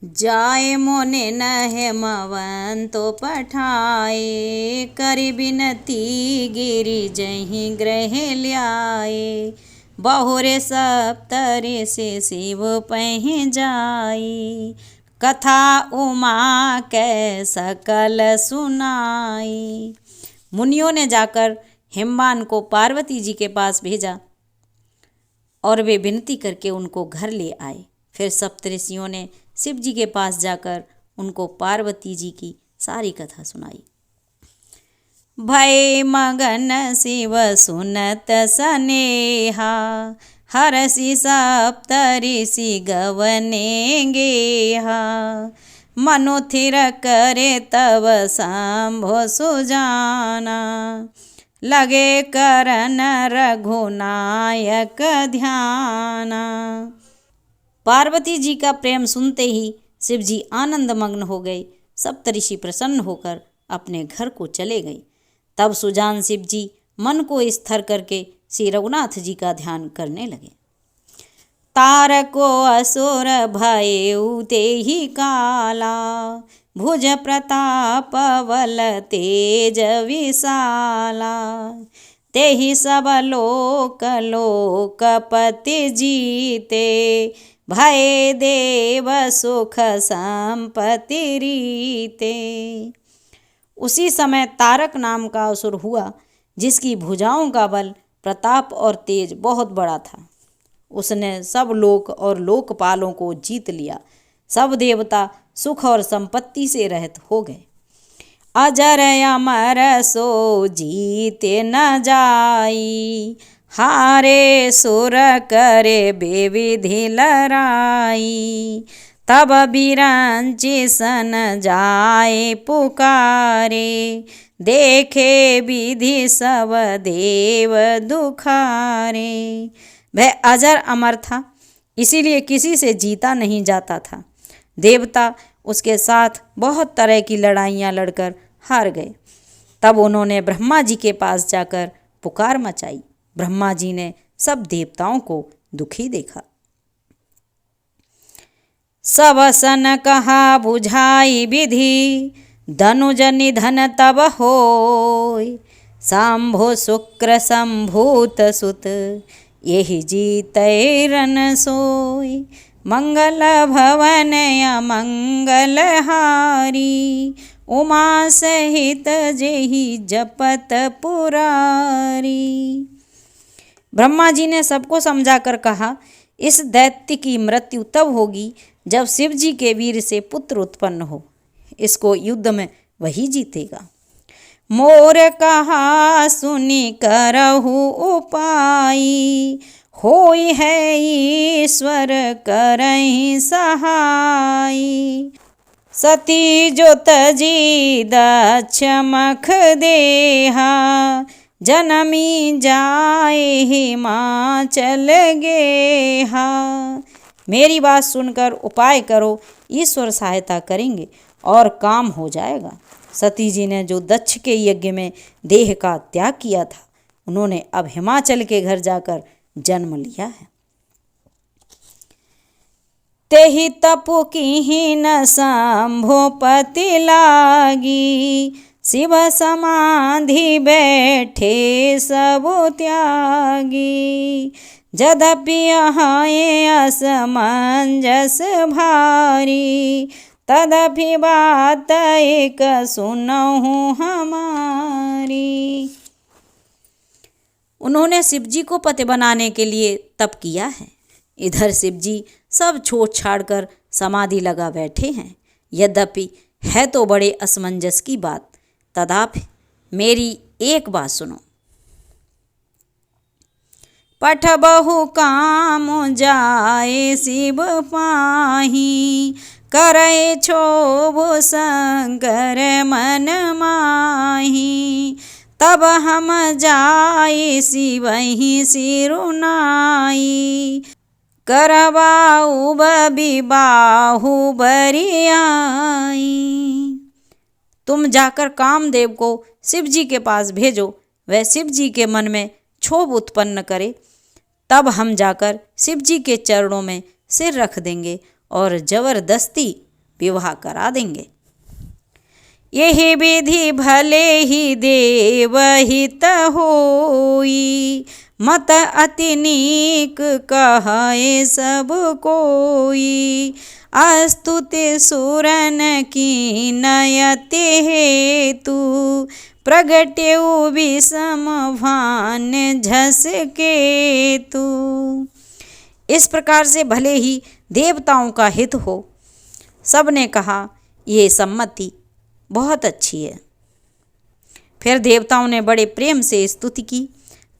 जाए मोने न हेमवंतो पठाए, करी बिनती गिरी जहीं ग्रह ल्याए। बहुरे सप्तरे से शिव पह जाई, कथा उमा कै सकल सुनाई। मुनियों ने जाकर हिमवान को पार्वती जी के पास भेजा और वे विनती करके उनको घर ले आए। फिर सप्तऋषियों ने शिव जी के पास जाकर उनको पार्वती जी की सारी कथा सुनाई। भय मगन शिव सुनत सनेहा, हरषि सप्तऋषि गवने गेहा। मनुथिर करे तब शंभो सुजाना, लगे करन रघुनायक ध्याना। पार्वती जी का प्रेम सुनते ही शिव जी आनंद मग्न हो गए। सप्तऋषि प्रसन्न होकर अपने घर को चले गए। तब सुजान शिव जी मन को स्थिर करके श्री रघुनाथ जी का ध्यान करने लगे। तारको असुर भयउ तेहि काला, भुज प्रताप बल तेज विशाला। तेहि सब लोक लोकपति जीते, भय देव सुख संपत्ति रीते। उसी समय तारक नाम का असुर हुआ, जिसकी भुजाओं का बल, प्रताप और तेज बहुत बड़ा था। उसने सब लोक और लोकपालों को जीत लिया। सब देवता सुख और संपत्ति से रहित हो गए। अजर अमर सो जीते न जाई, हारे सुर करे बेविधि लड़ाई। तब बिरंचि सन जाए पुकारे, देखे विधि सब देव दुखारे। वह अजर अमर था, इसीलिए किसी से जीता नहीं जाता था। देवता उसके साथ बहुत तरह की लड़ाइयाँ लड़कर हार गए। तब उन्होंने ब्रह्मा जी के पास जाकर पुकार मचाई। ब्रह्मा जी ने सब देवताओं को दुखी देखा। सब सन कहा बुझाई विधि, धनुज निधन तब होय। शंभो शुक्र संभूत सुत, यही जीतै रन सोय। मंगल भवन अमंगल हारी, उमा सहित जेहि जपत पुरारी। ब्रह्मा जी ने सबको समझाकर कहा, इस दैत्य की मृत्यु तब होगी जब शिव जी के वीर से पुत्र उत्पन्न हो। इसको युद्ध में वही जीतेगा। मोर कहा सुनि करहु उपाई, होई है ईश्वर करहि सहाई। सती जो तजी दक्ष मख देहा, जनमी जाए हिमाचल गेहा। मेरी बात सुनकर उपाय करो, ईश्वर सहायता करेंगे और काम हो जाएगा। सती जी ने जो दक्ष के यज्ञ में देह का त्याग किया था, उन्होंने अब हिमाचल के घर जाकर जन्म लिया है। तेहि तपु कीन शंभोपति लागी, शिव समाधि बैठे सब त्यागी। यद्यपि यहाँ असमंजस भारी, तदपि बात एक सुनहु हमारी। उन्होंने शिव जी को पति बनाने के लिए तप किया है। इधर शिव जी सब छोड़ छाड़ कर समाधि लगा बैठे हैं। यद्यपि है तो बड़े असमंजस की बात, तथापि मेरी एक बात सुनो। पठ बहु काम जाए शिव पाही, करे क्षोभ शंकर मन माही। तब हम जाए शिवहि सिरुनाई, करवाऊ विबाहु बरियाई। तुम जाकर कामदेव को शिव जी के पास भेजो, वह शिव जी के मन में क्षोभ उत्पन्न करे। तब हम जाकर शिव जी के चरणों में सिर रख देंगे और जबरदस्ती विवाह करा देंगे। यही विधि भले ही देवहित होई, मत अति नीक कहे सब कोई। अस्तुति सुरन की नयति हेतु, प्रगट्यु विषम भान झसके तू। इस प्रकार से भले ही देवताओं का हित हो। सबने कहा ये सम्मति बहुत अच्छी है। फिर देवताओं ने बड़े प्रेम से स्तुति की।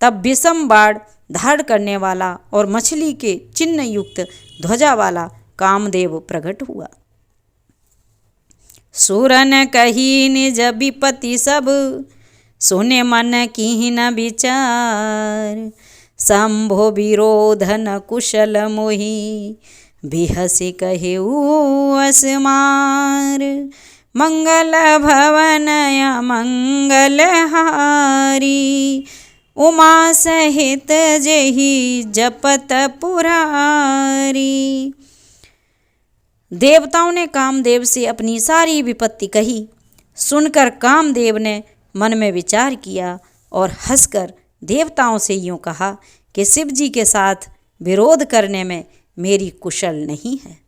तब विषम बाण धारण करने वाला और मछली के चिन्ह युक्त ध्वजा वाला कामदेव प्रकट हुआ। सुरन कही निज विपत्ति सब, सुने मन कीन विचार। शंभो विरोधन कुशल मोहि, बिहसि कहेउ असमार। मंगल भवन मंगल हारी, उमा सहित जेहि जपत पुरारी। देवताओं ने कामदेव से अपनी सारी विपत्ति कही। सुनकर कामदेव ने मन में विचार किया और हंसकर देवताओं से यूँ कहा कि शिव जी के साथ विरोध करने में मेरी कुशल नहीं है।